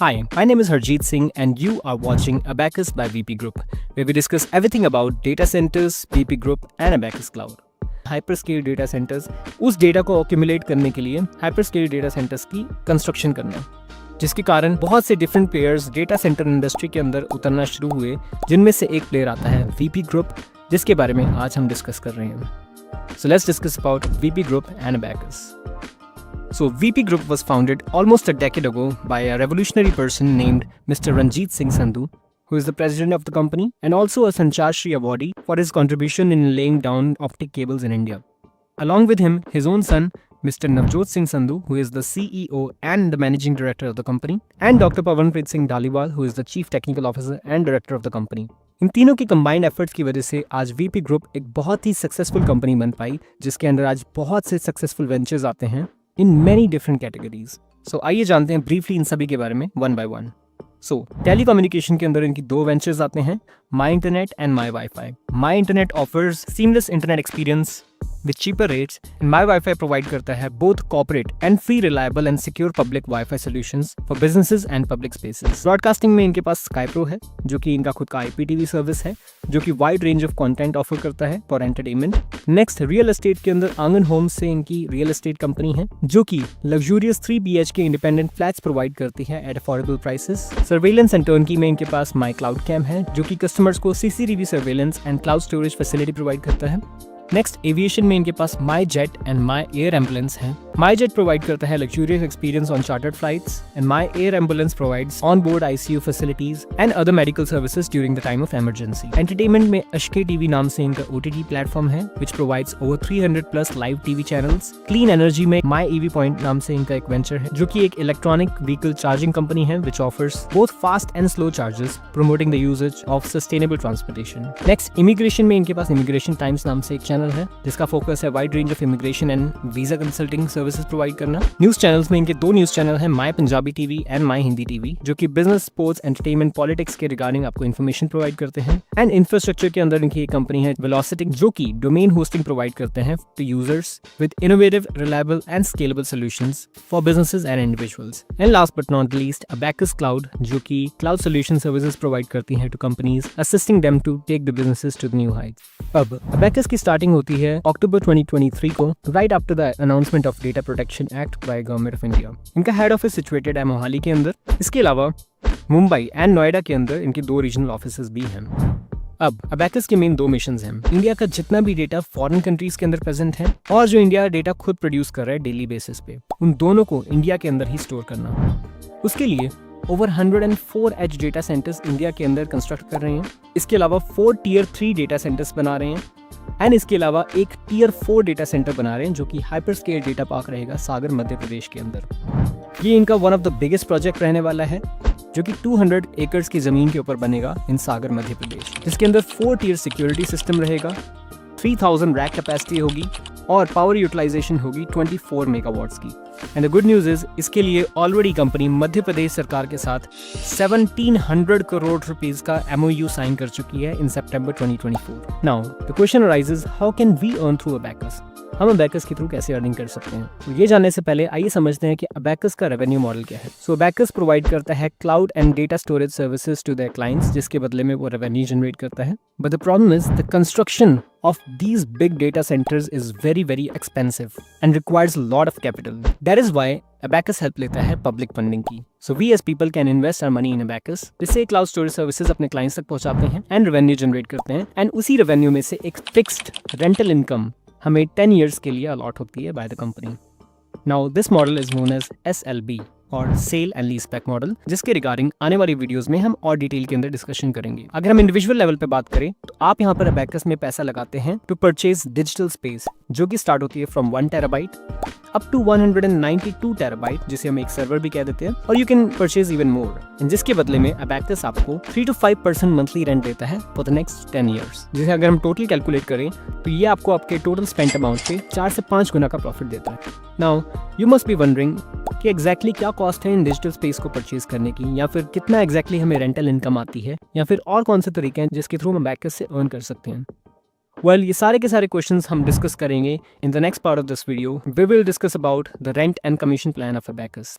Hi, my name is Harjeet Singh and you are watching Abacus by VP Group, where we discuss everything about data centers, VP Group and Abacus Cloud. Hyperscale data centres उस data को accumulate करने के लिए hyperscale data centres की construction करना, जिसके कारण बहुत से different players data centre industry के अंदर उतरना शुरू हुए, जिनमें से एक प्लेयर आता है VP Group, जिसके बारे में आज हम डिस्कस कर रहे हैं. So let's discuss about VP Group and Abacus. So VP Group was founded almost a decade ago by a revolutionary person named Mr. Ranjit Singh Sandhu, who is the president of the company and also a Sanchar Shri awardee for his contribution in laying down optic cables in India. Along with him, his own son, Mr. Navjot Singh Sandhu, who is the CEO and the managing director of the company, and Dr. Pawanpreet Singh Dhaliwal, who is the chief technical officer and director of the company. इन तीनों की combined efforts की वजह से आज VP group एक बहुत ही successful company बन पाई, जिसके अंदर आज बहुत से सक्सेसफुल वेंचर्स आते हैं इन मेनी डिफरेंट कैटेगरीज. सो आइए जानते हैं ब्रीफली इन सभी के बारे में one by one. So telecommunication के अंदर इनकी दो वेंचर्स आते हैं, my internet and my wifi. My internet offers seamless internet experience with cheaper rates and My Wi-Fi provide करता है both corporate and free reliable and secure public Wi-Fi solutions for businesses and public spaces. Broadcasting में इनके पास Sky Pro है, जो कि इनका खुद का IPTV सर्विस है, जो कि wide range of content offer करता है for entertainment. Next, real estate के अंदर आंगन होम्स से इनकी real estate कंपनी है, जो कि luxurious 3 BHK independent flats provide करती है at affordable prices. Surveillance and turnkey में इनके पास My Cloud Cam है, जो कि कस्टमर्स को CCTV surveillance and cloud storage facility provide करता है. नेक्स्ट, एविएशन में इनके पास my jet and my air ambulance है. माई जेट प्रोवाइड करता है luxurious experience on chartered flights and my air ambulance provides on board ICU facilities and other medical services during the time of emergency. Entertainment में Ashke TV नाम से इनका OTT platform है, which provides over 300+ live TV channels. Clean energy में my EV point नाम से इनका एक वेंचर है, जो कि एक इलेक्ट्रॉनिक व्हीकल चार्जिंग कंपनी है, which offers both fast and slow charges, promoting the uses of sustainable transportation. Next, immigration में इनके पास इमिग्रेशन टाइम्स नाम से एक चैनल है, जिसका फोकस है wide range of immigration and visa consulting services provide करना. न्यूज चैनल्स में इनके दो न्यूज चैनल हैं, my Punjabi TV and my Hindi TV, जो कि बिजनेस, स्पोर्ट्स, एंटरटेनमेंट, पॉलिटिक्स के रिगार्डिंग आपको इन्फॉर्मेशन प्रोवाइड करते हैं. एंड इंफ्रास्ट्रक्चर के अंदर इनकी एक कंपनी है वेलोसिटी, जो कि डोमेन होस्टिंग प्रोवाइड करते हैं to users with innovative, reliable and scalable solutions for businesses and individuals. And last but not least, abacus cloud, जो कि क्लाउड सॉल्यूशन सर्विसेज प्रोवाइड करती हैं to companies, assisting them to take the businesses to the new heights. अब abacus की starting होती है अक्टूबर 2023 को, right after the announcement of data protection act by government of India. इनका हेड ऑफिस सिचुएटेड है मोहाली के अंदर. इसके अलावा मुंबई एंड नोएडा के अंदर इनके 2 रीजनल ऑफिसेज भी हैं. अब अबैकस के मेन 2 मिशंस हैं. इंडिया का जितना भी डेटा फॉरेन कंट्रीज के अंदर प्रेजेंट है और जो इंडिया डेटा खुद प्रोड्यूस कर रहा है डेली बेसिस पे, उन दोनों को इंडिया के अंदर ही स्टोर करना. उसके लिए over 104 edge data centers India के अंदर कंस्ट्रक्ट कर रहे हैं. इसके अलावा 4 Tier 3 डेटा सेंटर्स बना रहे हैं एंड इसके अलावा एक Tier 4 डेटा सेंटर बना रहे हैं, जो कि हाइपर स्केल डेटा पार्क रहेगा सागर मध्य प्रदेश के अंदर. ये इनका one of the biggest project रहने वाला है, जो कि 200 एकर्स की जमीन के ऊपर बनेगा इन सागर मध्य प्रदेश, जिसके अंदर 4 Tier सिक्योरिटी सिस्टम रहेगा, 3000 रैक कैपेसिटी होगी और पावर यूटिलाइजेशन होगी 24 मेगावाट्स की. And the good news is, इसके लिए ऑलरेडी कंपनी मध्य प्रदेश सरकार के साथ 1700 करोड़ रुपीस का MOU साइन कर चुकी है in September 2024. Now the question arises, how can we earn through abacus? हम अबैकस के थ्रू कैसे अर्निंग कर सकते हैं? तो ये जानने से पहले आइए समझते हैं कि अबैकस का रेवेन्यू मॉडल क्या है. सो अबैकस प्रोवाइड करता है cloud and data storage services to their clients, जिसके बदले में वो रेवेन्यू जनरेट करता है. But the problem is the construction of these big data centers is very expensive and requires a lot of capital. That is why Abacus help लेता है public funding की. So we as people can invest our money in Abacus, जिससे cloud storage services अपने clients तक पहुंचाते हैं and revenue generate करते हैं, and उसी revenue में से एक fixed rental income हमें 10 years के लिए allot होती है by the company. Now this model is known as SLB और sale and lease back model, जिसके रिगार्डिंग आने वाली वीडियोस में हम और डिटेल के अंदर डिस्कशन करेंगे. अगर हम इंडिविजुअल लेवल पे बात करें तो आप यहाँ पर अबैकस में पैसा लगाते हैं टू परचेज डिजिटल स्पेस, जो कि स्टार्ट होती है from 1 terabyte up to 192 terabyte, जिसे हम एक सर्वर भी कह देते हैं, और you can purchase even more, जिसके बदले में अबैकस आपको 3 to 5% मंथली रेंट देता है फॉर द नेक्स्ट 10 ईयर्स. जिसे अगर हम टोटल कैलकुलेट करें तो ये आपको आपके टोटल स्पेंड अमाउंट पे 4 से 5 गुना का प्रॉफिट देता है. Now you must be wondering कि एग्जैक्टली क्या कॉस्ट है इन डिजिटल स्पेस को परचेज करने की, या फिर कितना एग्जैक्टली हमें रेंटल इनकम आती है, या फिर और कौन से तरीके हैं जिसके थ्रू हम अबैकस से अर्न कर सकते हैं. Well, ये सारे के सारे क्वेश्चंस हम डिस्कस करेंगे in the next part of this video. We will discuss about the rent and commission plan of abacus.